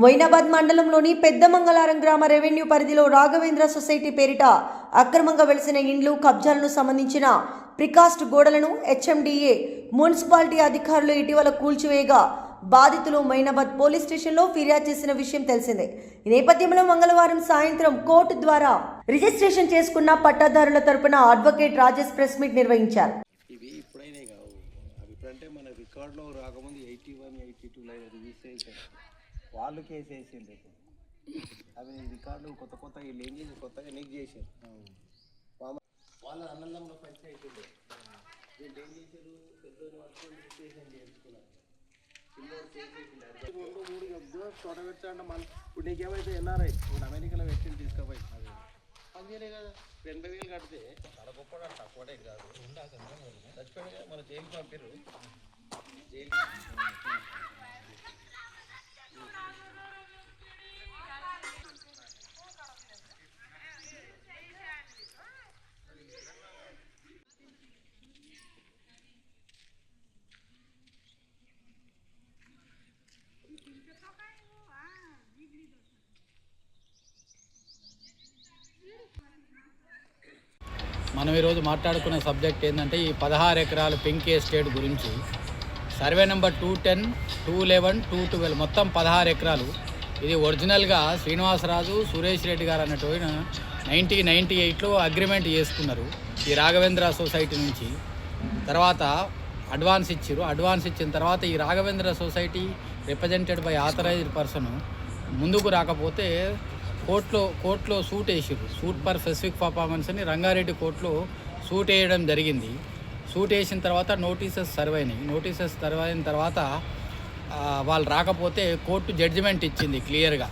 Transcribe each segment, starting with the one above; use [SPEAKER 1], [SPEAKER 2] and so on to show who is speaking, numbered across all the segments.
[SPEAKER 1] మొయినాబాద్ మండలంలోని పెద్ద మంగళారం గ్రామ రెవెన్యూ పరిధిలో రాఘవేంద్ర సొసైటీ పేరిట అక్రమంగా వెలిసిన ఇండ్లు కబ్జాలను సంబంధించిన ప్రికాస్ట్ గోడలను హెచ్ఎండిఏ మున్సిపాలిటీ అధికారులు ఇటీవల కూల్చివేయగా బాధితులు మొయినాబాద్ పోలీస్ స్టేషన్లో ఫిర్యాదు చేసిన విషయం తెలిసిందే. ఈ నేపథ్యంలో మంగళవారం సాయంత్రం కోర్టు ద్వారా రిజిస్ట్రేషన్ చేసుకున్న పట్టాదారుల తరపున అడ్వకేట్ రాజేష్ ప్రెస్ మీట్ నిర్వహించారు.
[SPEAKER 2] ఇవి ఇప్పుడైనా కావు, అవి ఇప్పుడంటే మన రికార్డులో రాకముందు 81, 82 లైన్ రిజిస్ట్రేషన్ వాళ్ళు కేసు వేసిండ్రు. అవి రికార్డులు కొత్త వీళ్ళు ఏం చేసి కొత్తగా నీకు చేశారు. వాళ్ళ అన్నంలో పంచాయతీ వీళ్ళు ఏం చేశారు, పెద్దోని పట్టుకొని రిజిస్ట్రేషన్ చేసుకున్నారు. తోట పెట్టండి మన ఇప్పుడు నీకేమైతే ఎన్ఆర్ఐ ఇప్పుడు అమెరికాలో వ్యక్తిని తీసుకుపోయి పనిచేయలే కదా. 80,000 కడితే చాలా గొప్ప తక్కువడే కాదు, చచ్చిపోయి మన జైలు పంపారు. జైలు
[SPEAKER 3] మనం ఈరోజు మాట్లాడుకునే సబ్జెక్ట్ ఏంటంటే ఈ 16 ఎకరాల పింక్ ఎస్టేట్ గురించి. సర్వే నెంబర్ 210, 211, 212 మొత్తం 16 ఎకరాలు. ఇది ఒరిజినల్గా శ్రీనివాసరాజు, సురేష్ రెడ్డి గారు అన్నట్టు 1998లో అగ్రిమెంట్ చేసుకున్నారు ఈ రాఘవేంద్ర సొసైటీ నుంచి. తర్వాత అడ్వాన్స్ ఇచ్చారు. అడ్వాన్స్ ఇచ్చిన తర్వాత ఈ Raghavendra society represented by authorized person ముందుకు రాకపోతే కోర్టులో సూట్ వేసారు. సూట్ ఫర్ స్పెసిఫిక్ పర్ఫార్మెన్స్ అని రంగారెడ్డి కోర్టులో సూట్ వేయడం జరిగింది. సూట్ వేసిన తర్వాత నోటీసెస్ సర్వ్ అయినాయి. నోటీసెస్ సర్వ్ అయిన తర్వాత వాళ్ళు రాకపోతే కోర్టు జడ్జిమెంట్ ఇచ్చింది క్లియర్గా.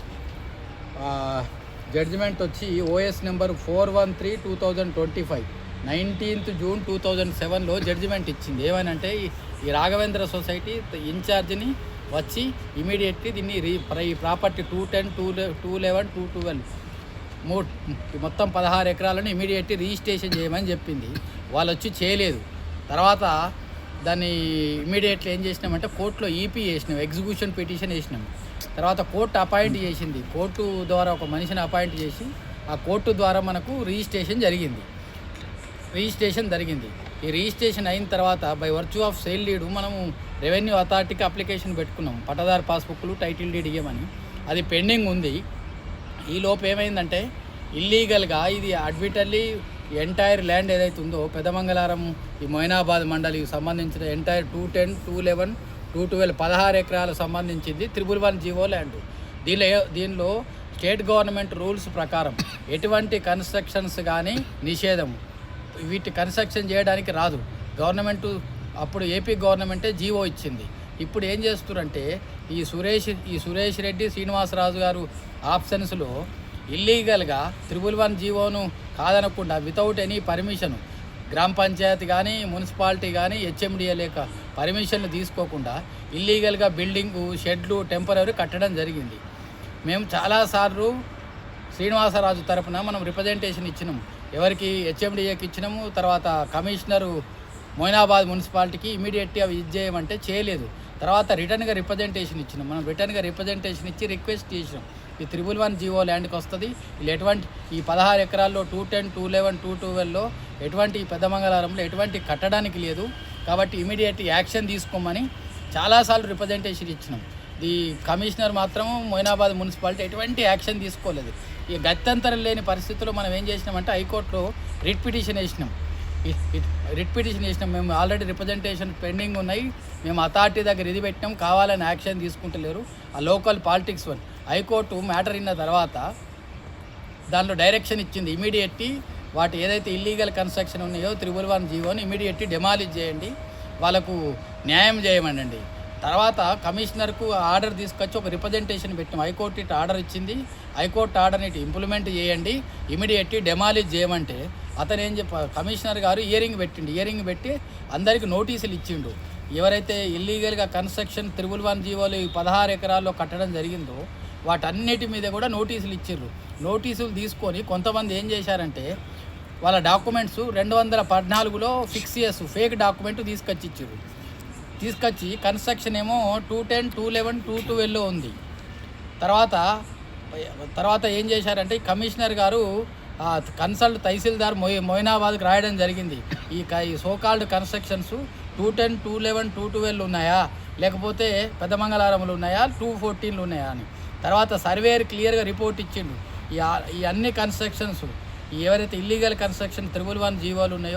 [SPEAKER 3] జడ్జిమెంట్ వచ్చి ఓఎస్ నెంబర్ 413/2025 19th June 2007లో జడ్జిమెంట్ ఇచ్చింది. ఏమనంటే ఈ రాఘవేంద్ర సొసైటీ ఇన్ఛార్జిని వచ్చి ఇమీడియట్లీ దీన్ని ఈ ప్రాపర్టీ 210, 211, 212 మొత్తం 16 ఎకరాలను ఇమీడియట్లీ రిజిస్ట్రేషన్ చేయమని చెప్పింది. వాళ్ళు వచ్చి చేయలేదు. తర్వాత దాన్ని ఇమీడియట్లీ ఏం చేసినామంటే కోర్టులో ఈపీ వేసినాం, ఎగ్జిక్యూషన్ పిటిషన్ వేసినాం. తర్వాత కోర్టు అపాయింట్ చేసింది. కోర్టు ద్వారా ఒక మనిషిని అపాయింట్ చేసి ఆ కోర్టు ద్వారా మనకు రిజిస్ట్రేషన్ జరిగింది. ఈ రిజిస్ట్రేషన్ అయిన తర్వాత by virtue of sale deed మనము రెవెన్యూ అథారిటీకి అప్లికేషన్ పెట్టుకున్నాం, పట్టదారు పాస్బుక్లు, టైటిల్ డీడ్ ఇవ్వమని. అది పెండింగ్ ఉంది. ఈ లోపు ఏమైందంటే ఇల్లీగల్గా ఇది అడ్మిటల్లీ ఎంటైర్ ల్యాండ్ ఏదైతే ఉందో పెదమంగళారం ఈ మొయినాబాద్ మండలికి సంబంధించిన ఎంటైర్ 210, 211, 212 16 ఎకరాలకు సంబంధించింది 111 జీవో ల్యాండ్. దీనిలో స్టేట్ గవర్నమెంట్ రూల్స్ ప్రకారం ఎటువంటి కన్స్ట్రక్షన్స్ కానీ నిషేధం, వీటి కన్స్ట్రక్షన్ చేయడానికి రాదు. గవర్నమెంటు అప్పుడు ఏపీ గవర్నమెంటే జీవో ఇచ్చింది. ఇప్పుడు ఏం చేస్తున్నారంటే ఈ సురేష్ రెడ్డి, శ్రీనివాసరాజు గారు ఆప్షన్స్లో ఇల్లీగల్గా 111 జీవోను కాదనకుండా వితౌట్ ఎనీ పర్మిషన్ గ్రామ పంచాయతీ కానీ మున్సిపాలిటీ కానీ హెచ్ఎండిఏ లేక పర్మిషన్లు తీసుకోకుండా ఇల్లీగల్గా బిల్డింగు, షెడ్లు టెంపరరీ కట్టడం జరిగింది. మేము చాలాసార్లు శ్రీనివాసరాజు తరపున మనం రిప్రజెంటేషన్ ఇచ్చినాము. ఎవరికి హెచ్ఎండిఏకి ఇచ్చినాము. తర్వాత కమిషనరు మొయినాబాద్ మున్సిపాలిటీకి ఇమీడియట్గా అవి చేయమంటే చేయలేదు. తర్వాత రిటర్న్గా రిప్రజెంటేషన్ ఇచ్చినాం. మనం రిటర్న్గా రిప్రజెంటేషన్ ఇచ్చి రిక్వెస్ట్ చేసినాం, ఈ 111 జీవో ల్యాండ్కి వస్తుంది. వీళ్ళు ఎటువంటి ఈ 16 ఎకరాల్లో 210, 211, 212లో ఎటువంటి పెద్దమంగళారంలో ఎటువంటి కట్టడానికి లేదు కాబట్టి ఇమీడియట్ యాక్షన్ తీసుకోమని చాలాసార్లు రిప్రజెంటేషన్ ఇచ్చినాం. ఈ కమిషనర్ మాత్రం మొయినాబాద్ మున్సిపాలిటీ ఎటువంటి యాక్షన్ తీసుకోలేదు. ఈ గత్యంతరం లేని పరిస్థితుల్లో మనం ఏం చేసినామంటే హైకోర్టులో రిట్ పిటిషన్ వేసినాం. మేము ఆల్రెడీ రిప్రజెంటేషన్ పెండింగ్ ఉన్నాయి. మేము అథారిటీ దగ్గర ఇది పెట్టినాం, కావాలని యాక్షన్ తీసుకుంటలేరు. ఆ local politics one high court matter అయిన తర్వాత దానిలో డైరెక్షన్ ఇచ్చింది. ఇమీడియట్లీ వాటి ఏదైతే ఇల్లీగల్ కన్స్ట్రక్షన్ ఉన్నాయో 111 జీవోని ఇమీడియట్లీ డెమాలిష్ చేయండి, వాళ్ళకు న్యాయం చేయమనండి. తర్వాత కమిషనర్కు ఆర్డర్ తీసుకొచ్చి ఒక రిప్రజెంటేషన్ పెట్టాం. హైకోర్టు ఇటు ఆర్డర్ ఇచ్చింది, హైకోర్టు ఆర్డర్ని ఇటు ఇంప్లిమెంట్ చేయండి, ఇమీడియట్లీ డెమాలిష్ చేయమంటే అతను ఏం కమిషనర్ గారు హియరింగ్ పెట్టి అందరికీ నోటీసులు ఇచ్చిండు. ఎవరైతే ఇల్లీగల్గా కన్స్ట్రక్షన్ 111 జీవోలు 16 ఎకరాల్లో కట్టడం జరిగిందో వాటన్నిటి మీద కూడా నోటీసులు ఇచ్చారు. నోటీసులు తీసుకొని కొంతమంది ఏం చేశారంటే వాళ్ళ డాక్యుమెంట్స్ 214లో ఫిక్స్ చేస్తూ ఫేక్ డాక్యుమెంట్ తీసుకొచ్చి కన్స్ట్రక్షన్ ఏమో 210, 211, 212లో ఉంది. తర్వాత ఏం చేశారంటే ఈ కమిషనర్ గారు కన్సల్ట్ తహసీల్దార్ మొయినాబాద్కి రాయడం జరిగింది. ఈ సోకాల్డ్ కన్స్ట్రక్షన్స్ 210, 211, 212 ఉన్నాయా, లేకపోతే పెద్దమంగళారములు ఉన్నాయా, 214 ఉన్నాయా అని. తర్వాత సర్వేయర్ క్లియర్గా రిపోర్ట్ ఇచ్చిండు. ఈ అన్ని కన్స్ట్రక్షన్స్ ఎవరైతే ఇల్లీగల్ కన్స్ట్రక్షన్ 311 జీవోలు ఉన్నాయో